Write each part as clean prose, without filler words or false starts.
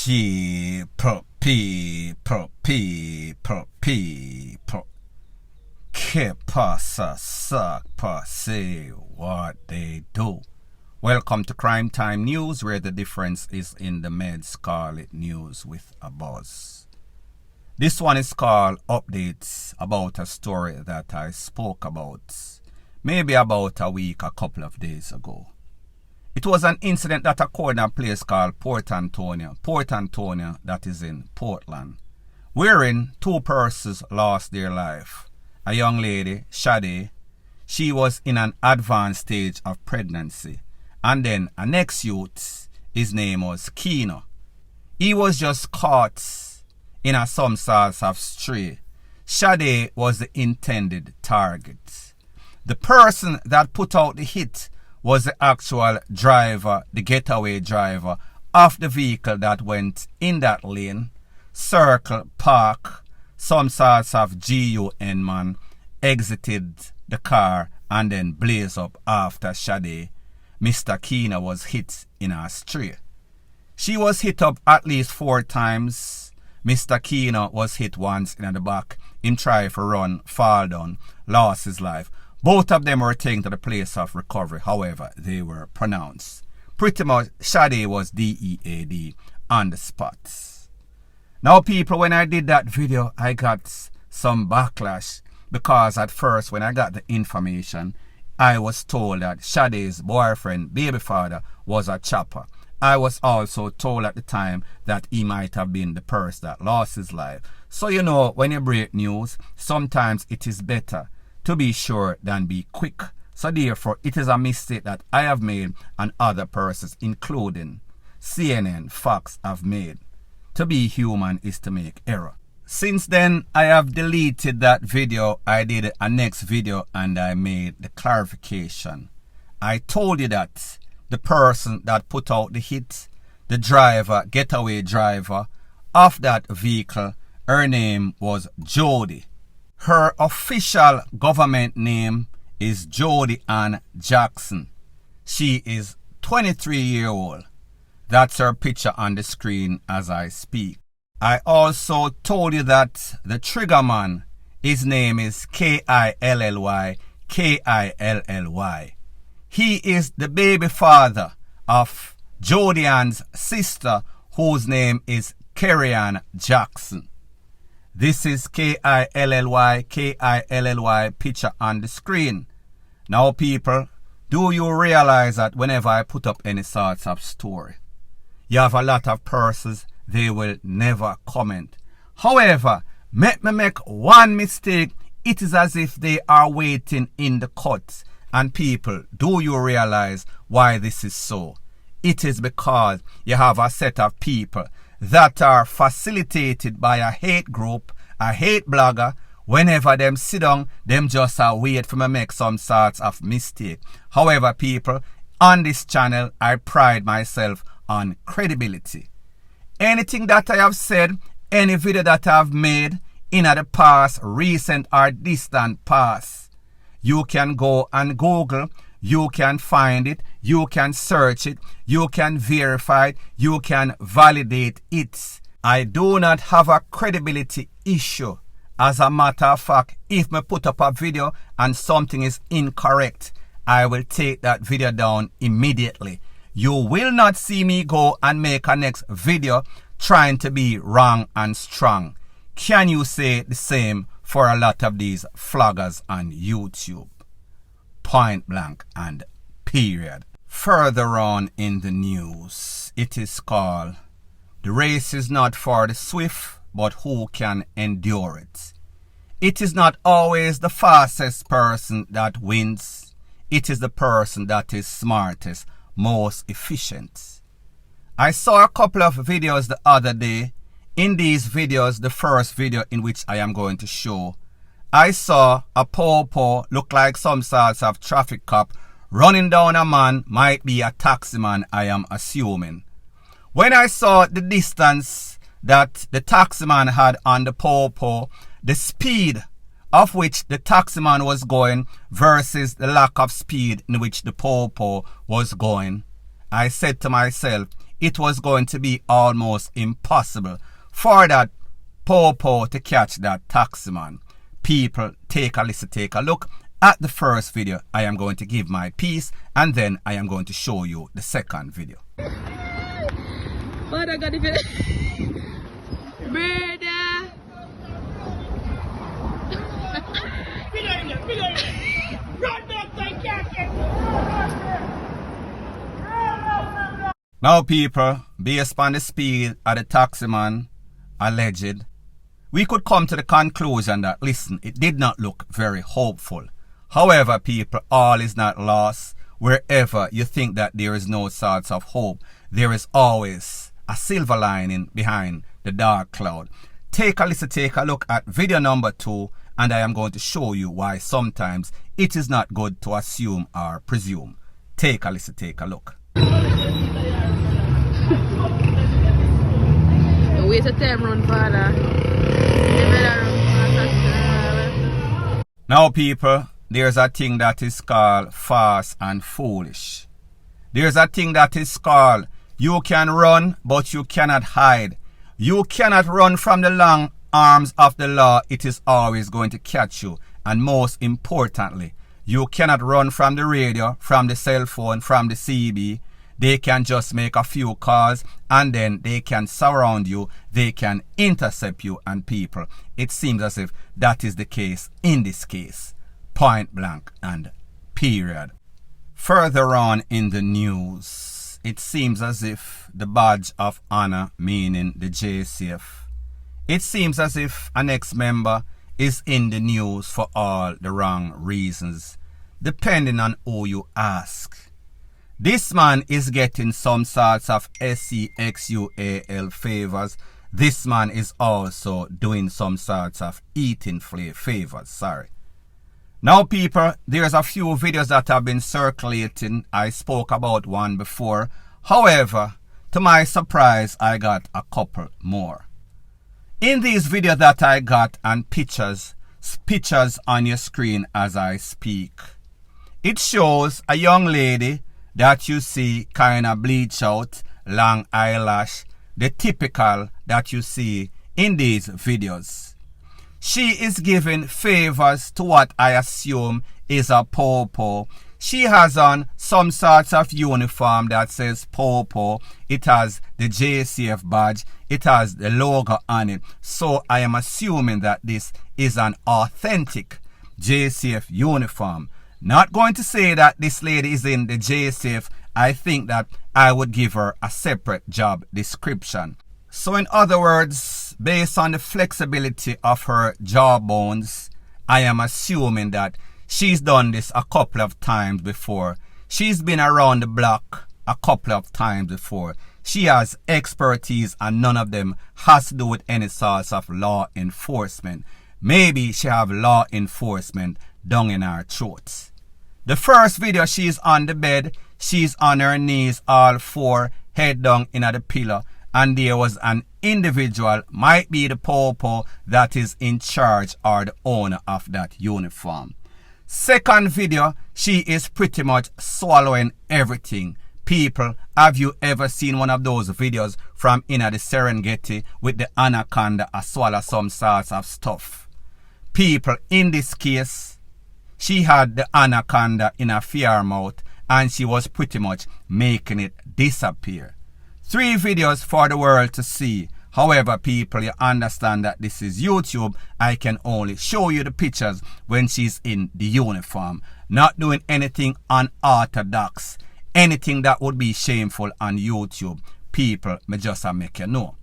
People. Que pasa, suck, say what they do. Welcome to Crime Time News, where the difference is in the meds. Call it news with a buzz. This one is called Updates about a story that I spoke about maybe about a couple of days ago. It was an incident that occurred in a place called Port Antonio, that is in Portland, wherein two persons lost their life. A young lady, JODY, she was in an advanced stage of pregnancy. And then a next youth, his name was Keno. He was just caught in some sort of stray. JODY was the intended target. The person that put out the hit was the actual driver, the getaway driver of the vehicle that went in that lane, circle, park, some sorts of GUN man exited the car and then blaze up after JODY. Mr. Keno was hit in her stray. She was hit up at least 4 times. Mr. Keno was hit once in the back. Him try to run, fall down, lost his life. Both of them were taken to the place of recovery. However, they were pronounced. Pretty much, JODY was DEAD on the spot. Now, people, when I did that video, I got some backlash because at first, when I got the information, I was told that JODY's boyfriend, baby father, was a chopper. I was also told at the time that he might have been the person that lost his life. So, you know, when you break news, sometimes it is better to be sure than be quick. So therefore, it is a mistake that I have made and other persons, including CNN, Fox, have made. To be human is to make error. Since then, I have deleted that video. I did a next video and I made the clarification. I told you that the person that put out the hit, the driver, getaway driver of that vehicle, her name was JODY. Her official government name is Jody Ann Jackson. She is 23 years old. That's her picture on the screen as I speak. I also told you that the trigger man, his name is Killly. He is the baby father of Jody Ann's sister, whose name is Kerryanne Jackson. This is Killly picture on the screen. Now, people, do you realize that whenever I put up any sorts of story, you have a lot of persons, they will never comment. However, let me make one mistake. It is as if they are waiting in the courts. And people, do you realize why this is so? It is because you have a set of people that are facilitated by a hate group, a hate blogger. Whenever them sit down, them just wait for me make some sorts of mistake. However, people, on this channel, I pride myself on credibility. Anything that I have said, any video that I have made in the past, recent or distant past, you can go and Google, you can find it, you can search it, you can verify it, you can validate it. I do not have a credibility issue. As a matter of fact, if I put up a video and something is incorrect, I will take that video down immediately. You will not see me go and make a next video trying to be wrong and strong. Can you say the same for a lot of these floggers on YouTube? Point blank and period. Further on in the news, it is called, "The race is not for the swift, but who can endure it." It is not always the fastest person that wins. It is the person that is smartest, most efficient. I saw a couple of videos the other day. In these videos, the first video in which I am going to show, I saw a po-po look like some sorts of traffic cop running down a man, might be a taxi man, I am assuming. When I saw the distance that the taxi man had on the po-po, the speed of which the taxi man was going versus the lack of speed in which the po-po was going, I said to myself, it was going to be almost impossible for that Popo to catch that taximan. People, take a listen, take a look at the first video. I am going to give my piece and then I am going to show you the second video. Father God, brother. Now people, based on the speed of the taximan alleged, we could come to the conclusion that, listen, it did not look very hopeful. However, people, all is not lost. Wherever you think that there is no sorts of hope, there is always a silver lining behind the dark cloud. Take a listen, take a look at video number 2, and I am going to show you why sometimes it is not good to assume or presume. Take a listen, take a look. Wait a time run, Father. Now people, there's a thing that is called fast and foolish. There's a thing that is called you can run but you cannot hide. You cannot run from the long arms of the law. It is always going to catch you. And most importantly, you cannot run from the radio, from the cell phone, from the CB. They can just make a few calls and then they can surround you. They can intercept you, and people, it seems as if that is the case in this case. Point blank and period. Further on in the news, it seems as if the badge of honor, meaning the JCF, it seems as if an ex-member is in the news for all the wrong reasons, depending on who you ask. This man is getting some sorts of SEXUAL favors. This man is also doing some sorts of eating favors. Sorry. Now people, there's a few videos that have been circulating. I spoke about one before. However, to my surprise, I got a couple more. In these videos that I got and pictures on your screen as I speak, it shows a young lady that you see kind of bleach out, long eyelash, the typical that you see in these videos. She is giving favors to what I assume is a Popo. She has on some sorts of uniform that says Popo. It has the JCF badge. It has the logo on it. So I am assuming that this is an authentic JCF uniform. Not going to say that this lady is in the JCF. I think that I would give her a separate job description. So in other words, based on the flexibility of her jawbones, I am assuming that she's done this a couple of times before. She's been around the block a couple of times before. She has expertise and none of them has to do with any sorts of law enforcement. Maybe she have law enforcement down in her throats. The first video, she's on the bed, she's on her knees, all four, head down in the pillow, and there was an individual, might be the Popo, that is in charge or the owner of that uniform. Second video, she is pretty much swallowing everything. People, have you ever seen one of those videos from the Serengeti with the anaconda swallow some sorts of stuff? People, in this case, she had the anaconda in her fear mouth and she was pretty much making it disappear. 3 videos for the world to see. However, people, you understand that this is YouTube. I can only show you the pictures when she's in the uniform. Not doing anything unorthodox. Anything that would be shameful on YouTube. People, me just make you know.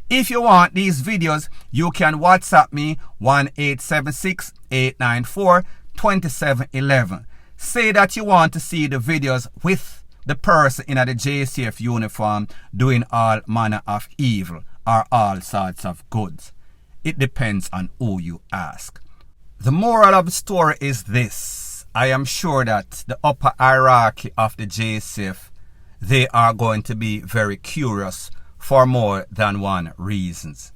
If you want these videos, you can WhatsApp me 1-876-894-2711. Say that you want to see the videos with the person in the JCF uniform doing all manner of evil or all sorts of goods. It depends on who you ask. The moral of the story is this. I am sure that the upper hierarchy of the JCF, they are going to be very curious for more than one reasons.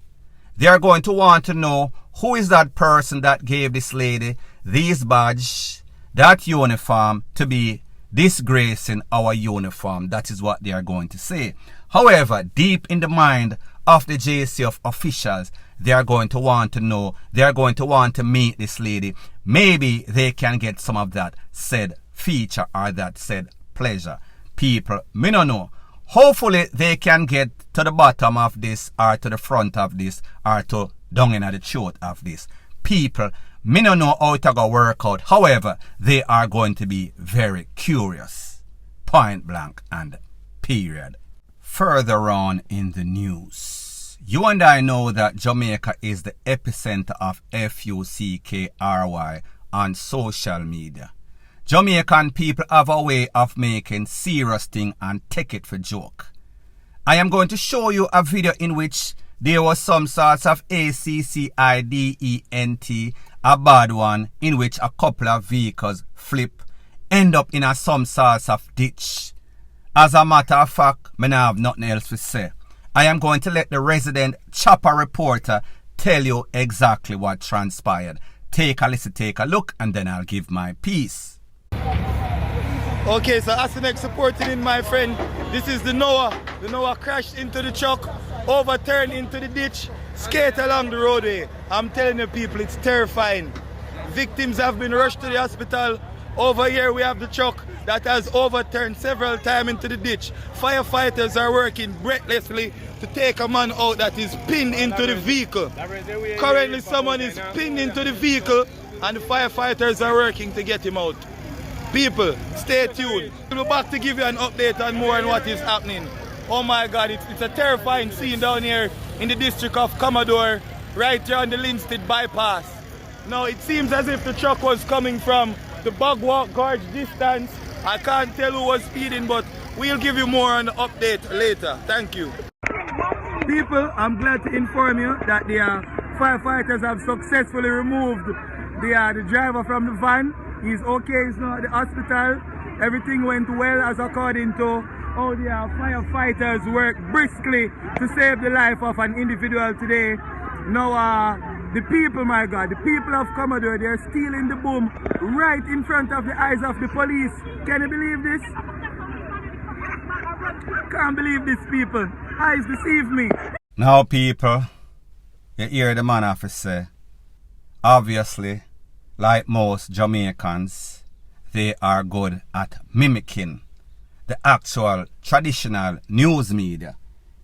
They are going to want to know who is that person that gave this lady this badge, that uniform, to be disgracing our uniform. That is what they are going to say. However, deep in the mind of the JCF officials, they are going to want to know, they are going to want to meet this lady. Maybe they can get some of that said feature or that said pleasure. People, me no know. Hopefully they can get to the bottom of this or to the front of this or to down in the throat of this. People, me no know how to go work out. However, they are going to be very curious. Point blank and period. Further on in the news, you and I know that Jamaica is the epicenter of FUCKRY on social media. Jamaican people have a way of making serious thing and take it for joke. I am going to show you a video in which there was some sorts of ACCIDENT, a bad one, in which a couple of vehicles flip, end up in some sorts of ditch. As a matter of fact, I have nothing else to say. I am going to let the resident chopper reporter tell you exactly what transpired. Take a listen, take a look, and then I'll give my piece. Okay, so as the next supporting in, my friend, this is the Noah. The Noah crashed into the truck, overturned into the ditch, skate along the roadway. I'm telling you people, it's terrifying. Victims have been rushed to the hospital. Over here we have the truck that has overturned several times into the ditch. Firefighters are working breathlessly to take a man out that is pinned into the vehicle. Currently someone is pinned into the vehicle and the firefighters are working to get him out. People, stay tuned. We'll be back to give you an update on more on what is happening. Oh my God, it's a terrifying scene down here in the district of Commodore, right here on the Linstead bypass. Now it seems as if the truck was coming from the Bugwalk Gorge distance. I can't tell who was speeding, but we'll give you more on the update later. Thank you. People, I'm glad to inform you that the firefighters have successfully removed the driver from the van. He's okay, he's not at the hospital. Everything went well as according to how the firefighters worked briskly to save the life of an individual today. Now, the people, my God, the people of Commodore, they're stealing the boom right in front of the eyes of the police. Can you believe this? Can't believe this, people. Eyes deceive me. Now, people, you hear the man have to say, obviously, like most Jamaicans, they are good at mimicking the actual traditional news media.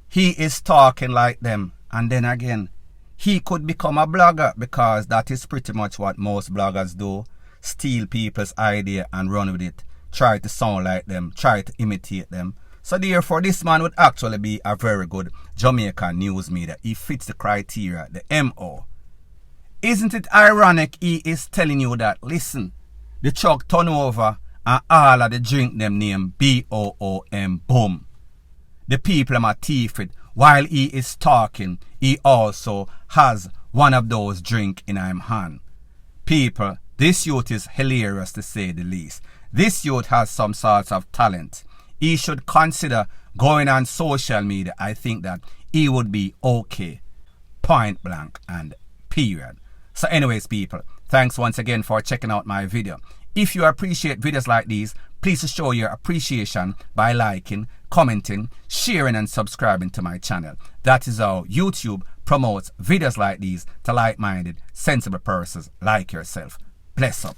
He is talking like them, and then again, he could become a blogger because that is pretty much what most bloggers do. Steal people's idea and run with it. Try to sound like them, try to imitate them. So therefore, this man would actually be a very good Jamaican news media. He fits the criteria, the MO. Isn't it ironic he is telling you that, listen, the truck turn over and all of the drink them name BOOM, boom. The people are thief it. While he is talking, he also has one of those drink in his hand. People, this youth is hilarious to say the least. This youth has some sorts of talent. He should consider going on social media. I think that he would be okay. Point blank and period. So anyways, people, thanks once again for checking out my video. If you appreciate videos like these, please show your appreciation by liking, commenting, sharing and subscribing to my channel. That is how YouTube promotes videos like these to like-minded, sensible persons like yourself. Bless up.